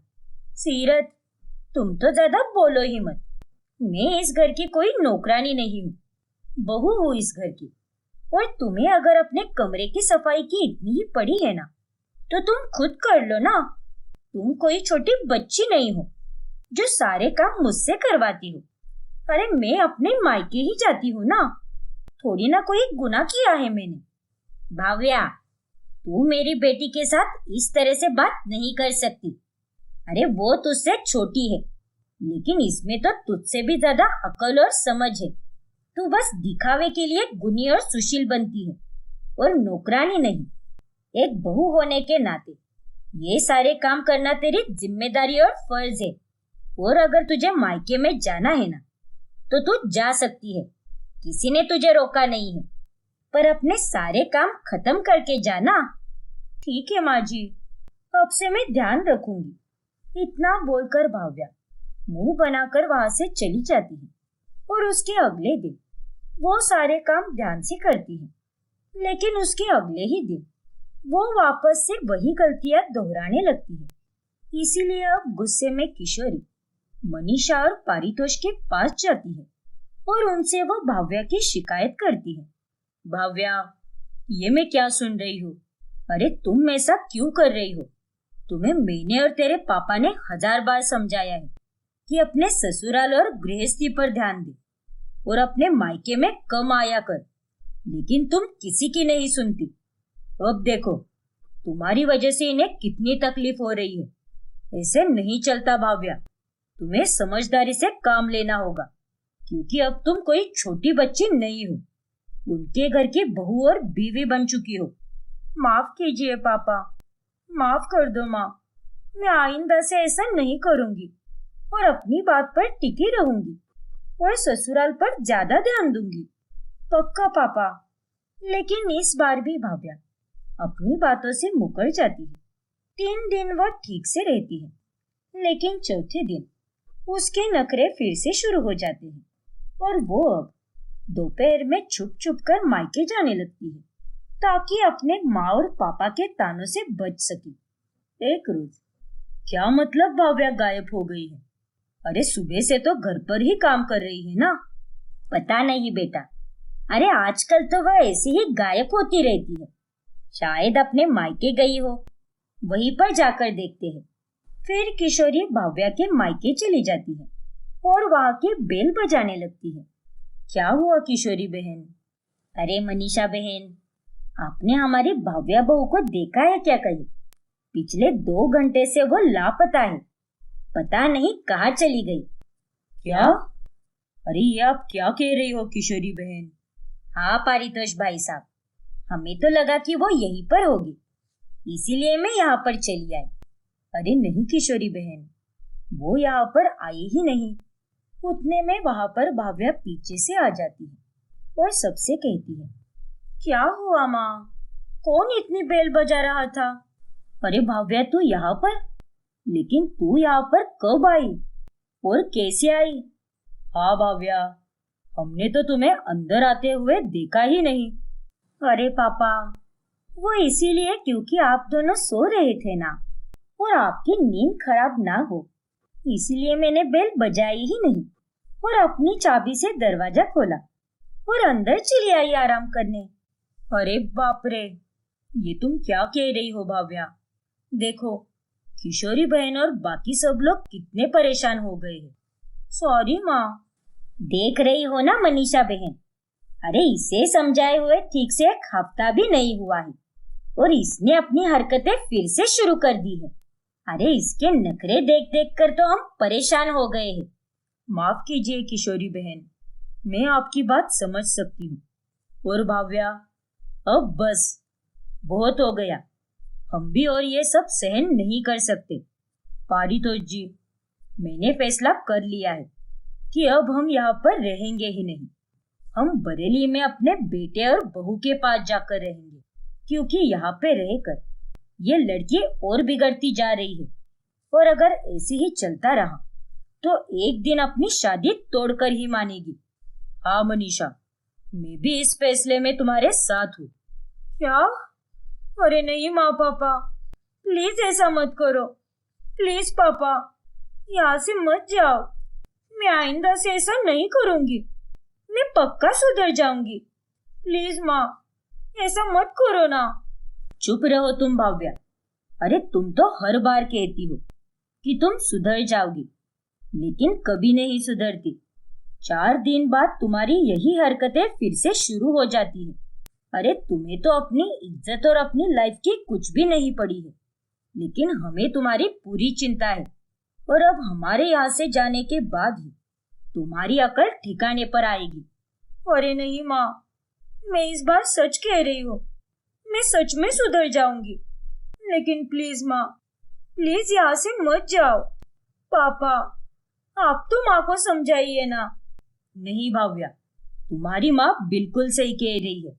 सीरत, तुम तो ज्यादा बोलो ही मत। मैं इस घर की कोई नौकरानी नहीं हूँ, बहू हूँ इस घर की। और तुम्हें अगर अपने कमरे की सफाई की इतनी ही पड़ी है ना, तो तुम खुद कर लो ना। तुम कोई छोटी बच्ची नहीं हो जो सारे काम मुझसे करवाती हो। अरे मैं अपने मायके ही जाती हूँ ना, थोड़ी ना कोई गुनाह किया है मैंने। भाव्या, तू मेरी बेटी के साथ इस तरह से बात नहीं कर सकती। अरे वो तुझसे छोटी है, लेकिन इसमें तो तुझसे भी ज्यादा अकल और समझ है। तू बस दिखावे के लिए गुनी और सुशील बनती है और नौकरानी नहीं। एक बहू होने के नाते ये सारे काम करना तेरी जिम्मेदारी और फर्ज है। और अगर तुझे मायके में जाना है ना, तो तू जा सकती है, किसी ने तुझे रोका नहीं है। पर अपने सारे काम खत्म करके जाना। ठीक है माँ जी, अब से मैं ध्यान रखूंगी। इतना बोलकर भाव्या मुंह बनाकर वहां से चली जाती है और उसके अगले दिन वो सारे काम ध्यान से करती है। लेकिन उसके अगले ही दिन वो वापस से वही गलतियां दोहराने लगती है। इसीलिए अब गुस्से में किशोरी मनीषा और पारितोष के पास जाती है और उनसे वो भाव्या की शिकायत करती है। भाव्या, ये मैं क्या सुन रही हूँ? अरे तुम ऐसा क्यों कर रही हो? तुम्हें मैंने और तेरे पापा ने 1000 बार समझाया है कि अपने ससुराल और गृहस्थी पर ध्यान दे और अपने मायके में कम आया कर, लेकिन तुम किसी की नहीं सुनती। अब देखो, तुम्हारी वजह से इन्हें कितनी तकलीफ हो रही है। ऐसे नहीं चलता भाव्या, तुम्हें समझदारी से काम लेना होगा, क्योंकि अब तुम कोई छोटी बच्ची नहीं हो, उनके घर की बहू और बीवी बन चुकी हो। माफ कीजिए पापा, माफ कर दो माँ। मैं आइंदा से ऐसा नहीं करूंगी और अपनी बात पर टिकी रहूंगी और ससुराल पर ज्यादा ध्यान दूंगी। पक्का पापा। लेकिन इस बार भी भाव्या अपनी बातों से मुकर जाती है। 3 दिन वह ठीक से रहती है, लेकिन चौथे दिन उसके नखरे फिर से शुरू हो जाते हैं और वो अब दोपहर में छुप छुप कर मायके जाने लगती है, ताकि अपने माँ और पापा के तानों से बच सके। एक रोज, क्या मतलब भाव्या गायब हो गई है? अरे सुबह से तो घर पर ही काम कर रही है ना। पता नहीं बेटा, अरे आजकल तो वह ऐसे ही गायब होती रहती है। शायद अपने मायके गई हो, वहीं पर जाकर देखते हैं। फिर किशोरी भाव्या के मायके चली जाती है और वहां की बेल बजाने लगती है। क्या हुआ किशोरी बहन? अरे मनीषा बहन, आपने हमारी भाव्या बहू को देखा है क्या कहीं? पिछले 2 घंटे से वो लापता है, पता नहीं कहाँ चली गई। क्या? अरे ये आप क्या कह रही हो किशोरी बहन? हाँ पारितोष भाई साहब, हमें तो लगा कि वो यहीं पर होगी, इसीलिए मैं यहाँ पर चली आई। अरे नहीं किशोरी बहन, वो यहाँ पर आई ही नहीं। उतने में वहां पर भाव्या पीछे से आ जाती है और सबसे कहती है, क्या हुआ माँ? कौन इतनी बेल बजा रहा था? अरे भाव्या तू यहाँ पर? लेकिन तू यहाँ पर कब आई और कैसे आई? हाँ भाव्या, हमने तो तुम्हें अंदर आते हुए देखा ही नहीं। अरे पापा, वो इसीलिए क्योंकि आप दोनों सो रहे थे ना, और आपकी नींद खराब ना हो, इसीलिए मैंने बेल बजाई ही नहीं और अपनी चाबी से दरवाजा खोला और अंदर चली आई आराम करने। अरे बाप रे, ये तुम क्या कह रही हो भाव्या? देखो, किशोरी बहन और बाकी सब लोग कितने परेशान हो गए हैं। सॉरी माँ। देख रही हो ना मनीषा बहन, अरे इसे समझाए हुए ठीक से 1 हफ्ता भी नहीं हुआ है और इसने अपनी हरकतें फिर से शुरू कर दी है। अरे इसके नखरे देख देख कर तो हम परेशान हो गए हैं। माफ कीजिए किशोरी बहन, मैं आपकी बात समझ सकती हूँ। और भाव्या, अब बस बहुत हो गया, हम भी और ये सब सहन नहीं कर सकते। पारितोष जी, मैंने फैसला कर लिया है कि अब हम यहाँ पर रहेंगे ही नहीं। हम बरेली में अपने बेटे और बहू के पास जाकर रहेंगे, क्योंकि यहाँ पे रहकर ये लड़की और बिगड़ती जा रही है और अगर ऐसे ही चलता रहा तो एक दिन अपनी शादी तोड़कर ही मानेगी। हाँ मनीषा, मैं भी इस फैसले में तुम्हारे साथ हूँ। क्या? अरे नहीं माँ पापा, प्लीज ऐसा मत करो। प्लीज पापा, यहाँ से मत जाओ। मैं आइंदा से ऐसा नहीं करूंगी, मैं पक्का सुधर जाऊंगी। प्लीज माँ, ऐसा मत करो ना। चुप रहो तुम भाव्या। अरे तुम तो हर बार कहती हो कि तुम सुधर जाओगी, लेकिन कभी नहीं सुधरती। 4 दिन बाद तुम्हारी यही हरकतें फिर से शुरू हो जाती है। अरे तुम्हें तो अपनी इज्जत और अपनी लाइफ की कुछ भी नहीं पड़ी है, लेकिन हमें तुम्हारी पूरी चिंता है और अब हमारे यहाँ से जाने के बाद ही तुम्हारी अकल ठिकाने पर आएगी। अरे नहीं माँ, मैं इस बार सच कह रही हूँ, मैं सच में सुधर जाऊंगी। लेकिन प्लीज माँ, प्लीज यहाँ से मत जाओ। पापा, आप तो माँ को समझाइए ना। नहीं भाव्या, तुम्हारी माँ बिल्कुल सही कह रही है।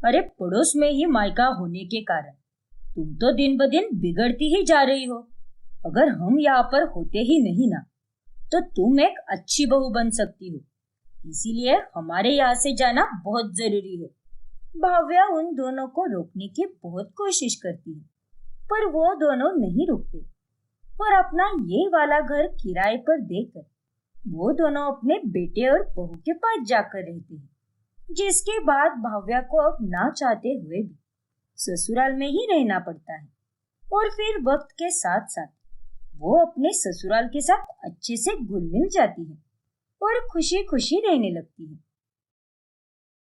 अरे पड़ोस में ही मायका होने के कारण तुम तो दिन ब दिन बिगड़ती ही जा रही हो। अगर हम यहाँ पर होते ही नहीं ना, तो तुम एक अच्छी बहू बन सकती हो। इसीलिए हमारे यहाँ से जाना बहुत जरूरी है। भाव्या उन दोनों को रोकने की बहुत कोशिश करती है, पर वो दोनों नहीं रुकते और अपना ये वाला घर किराए पर देकर वो दोनों अपने बेटे और बहू के पास जाकर रहते हैं। जिसके बाद भाव्या को अब ना चाहते हुए भी ससुराल में ही रहना पड़ता है। और फिर वक्त के साथ साथ वो अपने ससुराल के साथ अच्छे से घुल मिल जाती है और खुशी खुशी रहने लगती है।